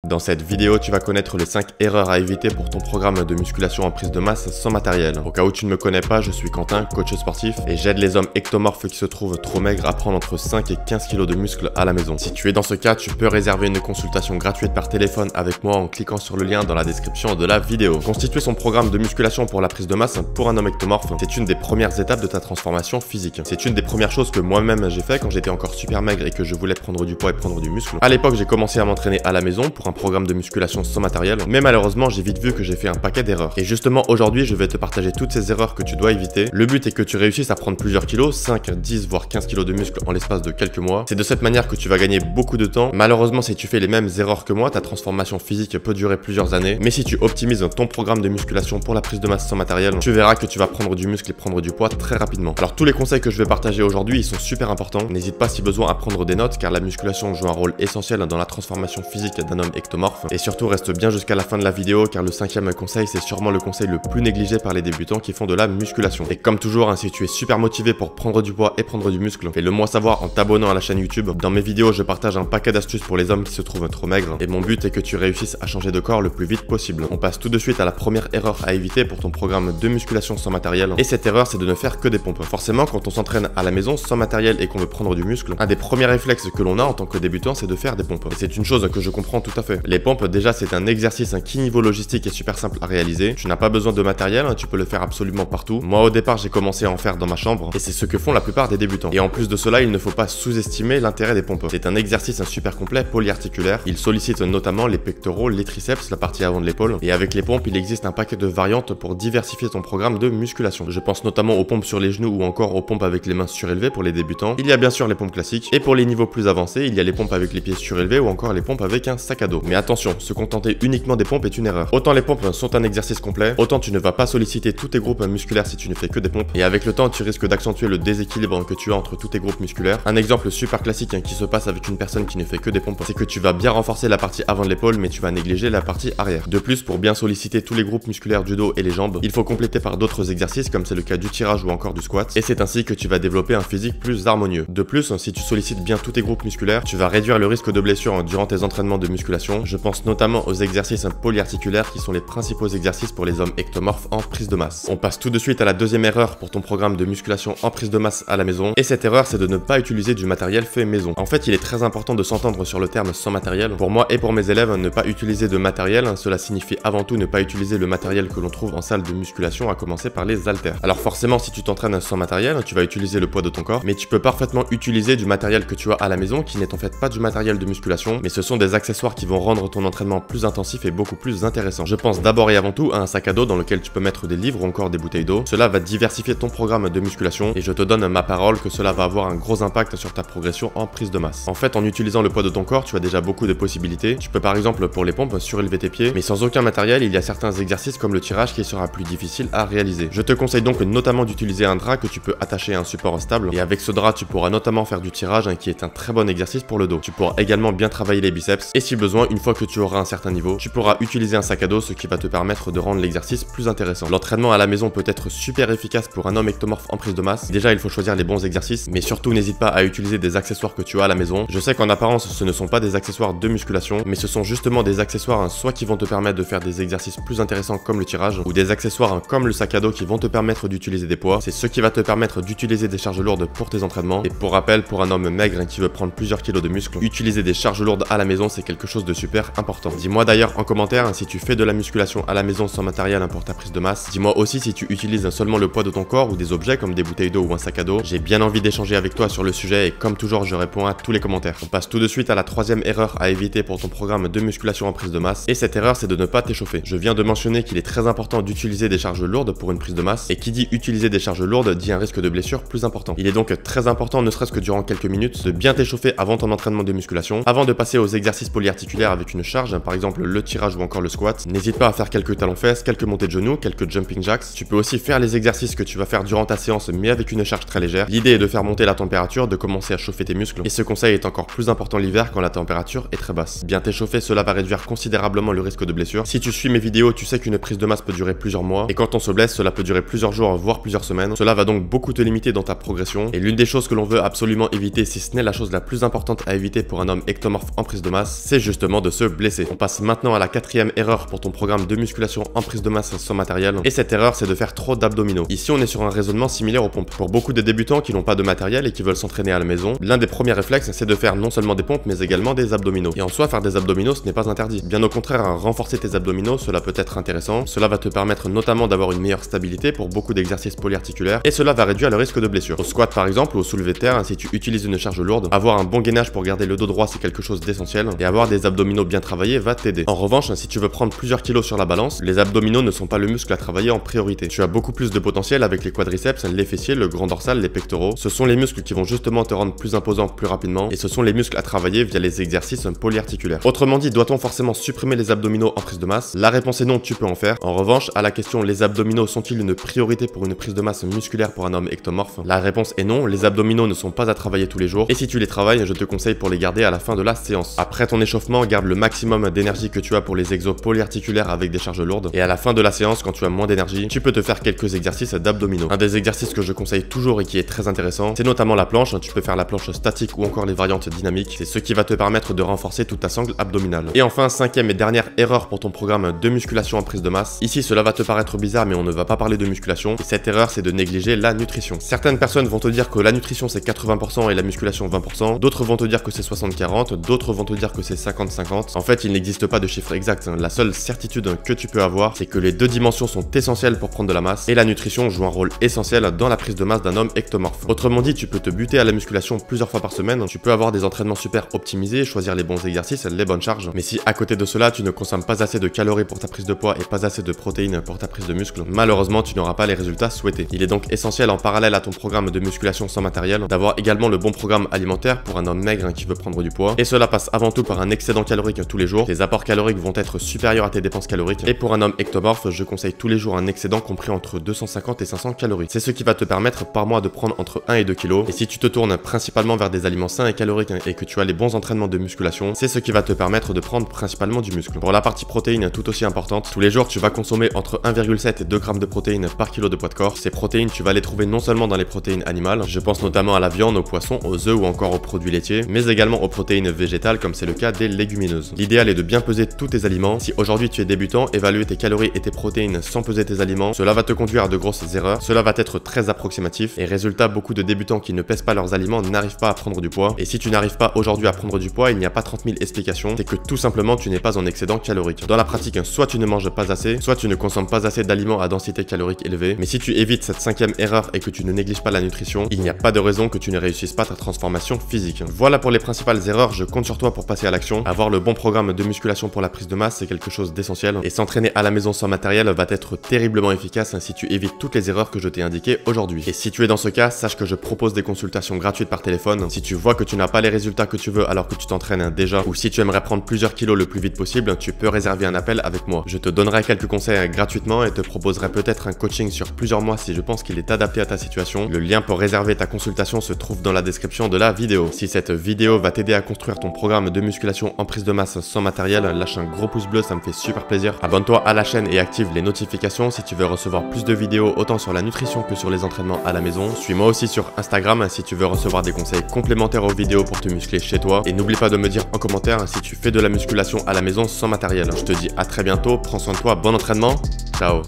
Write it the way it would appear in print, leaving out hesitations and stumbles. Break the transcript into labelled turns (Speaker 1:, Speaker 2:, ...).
Speaker 1: Dans cette vidéo, tu vas connaître les 5 erreurs à éviter pour ton programme de musculation en prise de masse sans matériel. Au cas où tu ne me connais pas, je suis Quentin, coach sportif, et j'aide les hommes ectomorphes qui se trouvent trop maigres à prendre entre 5 et 15 kg de muscles à la maison. Si tu es dans ce cas, tu peux réserver une consultation gratuite par téléphone avec moi en cliquant sur le lien dans la description de la vidéo. Constituer son programme de musculation pour la prise de masse pour un homme ectomorphe, c'est une des premières étapes de ta transformation physique. C'est une des premières choses que moi-même j'ai fait quand j'étais encore super maigre et que je voulais prendre du poids et prendre du muscle. À l'époque, j'ai commencé à m'entraîner à la maison pour un programme de musculation sans matériel, mais malheureusement, j'ai vite vu que j'ai fait un paquet d'erreurs. Et justement, aujourd'hui, je vais te partager toutes ces erreurs que tu dois éviter. Le but est que tu réussisses à prendre plusieurs kilos, 5, 10, voire 15 kilos de muscle en l'espace de quelques mois. C'est de cette manière que tu vas gagner beaucoup de temps. Malheureusement, si tu fais les mêmes erreurs que moi, ta transformation physique peut durer plusieurs années. Mais si tu optimises ton programme de musculation pour la prise de masse sans matériel, tu verras que tu vas prendre du muscle et prendre du poids très rapidement. Alors, tous les conseils que je vais partager aujourd'hui, ils sont super importants. N'hésite pas si besoin à prendre des notes, car la musculation joue un rôle essentiel dans la transformation physique d'un homme ectomorphe. Et surtout, reste bien jusqu'à la fin de la vidéo, car le 5e conseil, c'est sûrement le conseil le plus négligé par les débutants qui font de la musculation. Et comme toujours, si tu es super motivé pour prendre du poids et prendre du muscle, fais-le moi savoir en t'abonnant à la chaîne YouTube. Dans mes vidéos, je partage un paquet d'astuces pour les hommes qui se trouvent trop maigres, et mon but est que tu réussisses à changer de corps le plus vite possible. On passe tout de suite à la première erreur à éviter pour ton programme de musculation sans matériel, et cette erreur, c'est de ne faire que des pompes. Forcément, quand on s'entraîne à la maison sans matériel et qu'on veut prendre du muscle, un des premiers réflexes que l'on a en tant que débutant, c'est de faire des pompes. Et c'est une chose que je comprends tout à fait. Les pompes, déjà, c'est un exercice qui niveau logistique est super simple à réaliser. Tu n'as pas besoin de matériel, tu peux le faire absolument partout. Moi, au départ, j'ai commencé à en faire dans ma chambre, et c'est ce que font la plupart des débutants. Et en plus de cela, il ne faut pas sous-estimer l'intérêt des pompes. C'est un exercice super complet polyarticulaire. Il sollicite notamment les pectoraux, les triceps, la partie avant de l'épaule. Et avec les pompes, il existe un paquet de variantes pour diversifier ton programme de musculation. Je pense notamment aux pompes sur les genoux ou encore aux pompes avec les mains surélevées pour les débutants. Il y a bien sûr les pompes classiques. Et pour les niveaux plus avancés, il y a les pompes avec les pieds surélevés ou encore les pompes avec un sac à dos. Mais attention, se contenter uniquement des pompes est une erreur. Autant les pompes sont un exercice complet, autant tu ne vas pas solliciter tous tes groupes musculaires si tu ne fais que des pompes. Et avec le temps, tu risques d'accentuer le déséquilibre que tu as entre tous tes groupes musculaires. Un exemple super classique qui se passe avec une personne qui ne fait que des pompes, c'est que tu vas bien renforcer la partie avant de l'épaule, mais tu vas négliger la partie arrière. De plus, pour bien solliciter tous les groupes musculaires du dos et les jambes, il faut compléter par d'autres exercices comme c'est le cas du tirage ou encore du squat. Et c'est ainsi que tu vas développer un physique plus harmonieux. De plus, si tu sollicites bien tous tes groupes musculaires, tu vas réduire le risque de blessure durant tes entraînements de musculation. Je pense notamment aux exercices polyarticulaires qui sont les principaux exercices pour les hommes ectomorphes en prise de masse. On passe tout de suite à la deuxième erreur pour ton programme de musculation en prise de masse à la maison. Et cette erreur, c'est de ne pas utiliser du matériel fait maison. En fait, il est très important de s'entendre sur le terme sans matériel. Pour moi et pour mes élèves, ne pas utiliser de matériel, cela signifie avant tout ne pas utiliser le matériel que l'on trouve en salle de musculation, à commencer par les haltères. Alors forcément, si tu t'entraînes sans matériel, tu vas utiliser le poids de ton corps, mais tu peux parfaitement utiliser du matériel que tu as à la maison, qui n'est en fait pas du matériel de musculation, mais ce sont des accessoires qui vont rendre ton entraînement plus intensif et beaucoup plus intéressant. Je pense d'abord et avant tout à un sac à dos dans lequel tu peux mettre des livres ou encore des bouteilles d'eau. Cela va diversifier ton programme de musculation, et je te donne ma parole que cela va avoir un gros impact sur ta progression en prise de masse. En fait, en utilisant le poids de ton corps, tu as déjà beaucoup de possibilités. Tu peux par exemple pour les pompes surélever tes pieds, mais sans aucun matériel, il y a certains exercices comme le tirage qui sera plus difficile à réaliser. Je te conseille donc notamment d'utiliser un drap que tu peux attacher à un support stable, et avec ce drap, tu pourras notamment faire du tirage qui est un très bon exercice pour le dos. Tu pourras également bien travailler les biceps, et si besoin, une fois que tu auras un certain niveau, tu pourras utiliser un sac à dos, ce qui va te permettre de rendre l'exercice plus intéressant. L'entraînement à la maison peut être super efficace pour un homme ectomorphe en prise de masse. Déjà, il faut choisir les bons exercices, mais surtout n'hésite pas à utiliser des accessoires que tu as à la maison. Je sais qu'en apparence, ce ne sont pas des accessoires de musculation, mais ce sont justement des accessoires soit qui vont te permettre de faire des exercices plus intéressants comme le tirage, ou des accessoires comme le sac à dos qui vont te permettre d'utiliser des poids. C'est ce qui va te permettre d'utiliser des charges lourdes pour tes entraînements. Et pour rappel, pour un homme maigre qui veut prendre plusieurs kilos de muscles, utiliser des charges lourdes à la maison, c'est quelque chose de super important. Dis-moi d'ailleurs en commentaire si tu fais de la musculation à la maison sans matériel pour ta prise de masse. Dis-moi aussi si tu utilises seulement le poids de ton corps ou des objets comme des bouteilles d'eau ou un sac à dos. J'ai bien envie d'échanger avec toi sur le sujet, et comme toujours, je réponds à tous les commentaires. On passe tout de suite à la troisième erreur à éviter pour ton programme de musculation en prise de masse, et cette erreur, c'est de ne pas t'échauffer. Je viens de mentionner qu'il est très important d'utiliser des charges lourdes pour une prise de masse, et qui dit utiliser des charges lourdes dit un risque de blessure plus important. Il est donc très important, ne serait-ce que durant quelques minutes, de bien t'échauffer avant ton entraînement de musculation, avant de passer aux exercices polyarticulaires avec une charge, par exemple le tirage ou encore le squat. N'hésite pas à faire quelques talons-fesses, quelques montées de genoux, quelques jumping jacks. Tu peux aussi faire les exercices que tu vas faire durant ta séance, mais avec une charge très légère. L'idée est de faire monter la température, de commencer à chauffer tes muscles, et ce conseil est encore plus important l'hiver quand la température est très basse. Bien t'échauffer, cela va réduire considérablement le risque de blessure. Si tu suis mes vidéos, tu sais qu'une prise de masse peut durer plusieurs mois, et quand on se blesse, cela peut durer plusieurs jours, voire plusieurs semaines. Cela va donc beaucoup te limiter dans ta progression, et l'une des choses que l'on veut absolument éviter, si ce n'est la chose la plus importante à éviter pour un homme ectomorphe en prise de masse, c'est justement simplement de se blesser. On passe maintenant à la quatrième erreur pour ton programme de musculation en prise de masse sans matériel. Et cette erreur, c'est de faire trop d'abdominaux. Ici, on est sur un raisonnement similaire aux pompes. Pour beaucoup de débutants qui n'ont pas de matériel et qui veulent s'entraîner à la maison, l'un des premiers réflexes, c'est de faire non seulement des pompes, mais également des abdominaux. Et en soi, faire des abdominaux, ce n'est pas interdit. Bien au contraire, renforcer tes abdominaux, cela peut être intéressant. Cela va te permettre notamment d'avoir une meilleure stabilité pour beaucoup d'exercices polyarticulaires et cela va réduire le risque de blessure. Au squat par exemple ou au soulevé de terre, si tu utilises une charge lourde, avoir un bon gainage pour garder le dos droit, c'est quelque chose d'essentiel et avoir des abdominaux bien travaillés va t'aider. En revanche, si tu veux prendre plusieurs kilos sur la balance, les abdominaux ne sont pas le muscle à travailler en priorité. Tu as beaucoup plus de potentiel avec les quadriceps, les fessiers, le grand dorsal, les pectoraux. Ce sont les muscles qui vont justement te rendre plus imposant plus rapidement et ce sont les muscles à travailler via les exercices polyarticulaires. Autrement dit, doit-on forcément supprimer les abdominaux en prise de masse? La réponse est non, tu peux en faire. En revanche, à la question les abdominaux sont-ils une priorité pour une prise de masse musculaire pour un homme ectomorphe? La réponse est non, les abdominaux ne sont pas à travailler tous les jours et si tu les travailles, je te conseille pour les garder à la fin de la séance. Après ton échauffement, garde le maximum d'énergie que tu as pour les exos polyarticulaires avec des charges lourdes et à la fin de la séance, quand tu as moins d'énergie, tu peux te faire quelques exercices d'abdominaux. Un des exercices que je conseille toujours et qui est très intéressant, c'est notamment la planche. Tu peux faire la planche statique ou encore les variantes dynamiques. C'est ce qui va te permettre de renforcer toute ta sangle abdominale. Et enfin, cinquième et dernière erreur pour ton programme de musculation en prise de masse. Ici, cela va te paraître bizarre, mais on ne va pas parler de musculation. Et cette erreur, c'est de négliger la nutrition. Certaines personnes vont te dire que la nutrition c'est 80% et la musculation 20%. D'autres vont te dire que c'est 60-40. D'autres vont te dire que c'est 50-50. En fait, il n'existe pas de chiffre exact. La seule certitude que tu peux avoir, c'est que les deux dimensions sont essentielles pour prendre de la masse et la nutrition joue un rôle essentiel dans la prise de masse d'un homme ectomorphe. Autrement dit, tu peux te buter à la musculation plusieurs fois par semaine. Tu peux avoir des entraînements super optimisés, choisir les bons exercices, les bonnes charges. Mais si à côté de cela, tu ne consommes pas assez de calories pour ta prise de poids et pas assez de protéines pour ta prise de muscle, malheureusement, tu n'auras pas les résultats souhaités. Il est donc essentiel en parallèle à ton programme de musculation sans matériel, d'avoir également le bon programme alimentaire pour un homme maigre qui veut prendre du poids. Et cela passe avant tout par un excédent calorique tous les jours. Tes apports caloriques vont être supérieurs à tes dépenses caloriques. Et pour un homme ectomorphe, je conseille tous les jours un excédent compris entre 250 et 500 calories. C'est ce qui va te permettre par mois de prendre entre 1 et 2 kilos. Et si tu te tournes principalement vers des aliments sains et caloriques et que tu as les bons entraînements de musculation, c'est ce qui va te permettre de prendre principalement du muscle. Pour la partie protéines tout aussi importante, tous les jours tu vas consommer entre 1,7 et 2 grammes de protéines par kilo de poids de corps. Ces protéines, tu vas les trouver non seulement dans les protéines animales, je pense notamment à la viande, aux poissons, aux œufs ou encore aux produits laitiers, mais également aux protéines végétales comme c'est le cas des légumineuses. L'idéal est de bien peser tous tes aliments. Si aujourd'hui tu es débutant, évaluer tes calories et tes protéines sans peser tes aliments, cela va te conduire à de grosses erreurs, cela va être très approximatif et résultat, beaucoup de débutants qui ne pèsent pas leurs aliments n'arrivent pas à prendre du poids. Et si tu n'arrives pas aujourd'hui à prendre du poids, il n'y a pas 30 000 explications, c'est que tout simplement tu n'es pas en excédent calorique. Dans la pratique, soit tu ne manges pas assez, soit tu ne consommes pas assez d'aliments à densité calorique élevée. Mais si tu évites cette cinquième erreur et que tu ne négliges pas la nutrition, il n'y a pas de raison que tu ne réussisses pas ta transformation physique. Voilà pour les principales erreurs, je compte sur toi pour passer à l'action. Avoir le bon programme de musculation pour la prise de masse, c'est quelque chose d'essentiel. Et s'entraîner à la maison sans matériel va être terriblement efficace si tu évites toutes les erreurs que je t'ai indiquées aujourd'hui. Et si tu es dans ce cas, sache que je propose des consultations gratuites par téléphone. Si tu vois que tu n'as pas les résultats que tu veux alors que tu t'entraînes déjà, ou si tu aimerais prendre plusieurs kilos le plus vite possible, tu peux réserver un appel avec moi. Je te donnerai quelques conseils gratuitement et te proposerai peut-être un coaching sur plusieurs mois si je pense qu'il est adapté à ta situation. Le lien pour réserver ta consultation se trouve dans la description de la vidéo. Si cette vidéo va t'aider à construire ton programme de musculation en prise de masse sans matériel, lâche un gros pouce bleu, ça me fait super plaisir. Abonne-toi à la chaîne et active les notifications si tu veux recevoir plus de vidéos autant sur la nutrition que sur les entraînements à la maison. Suis-moi aussi sur Instagram si tu veux recevoir des conseils complémentaires aux vidéos pour te muscler chez toi. Et n'oublie pas de me dire en commentaire si tu fais de la musculation à la maison sans matériel. Je te dis à très bientôt, prends soin de toi, bon entraînement, ciao.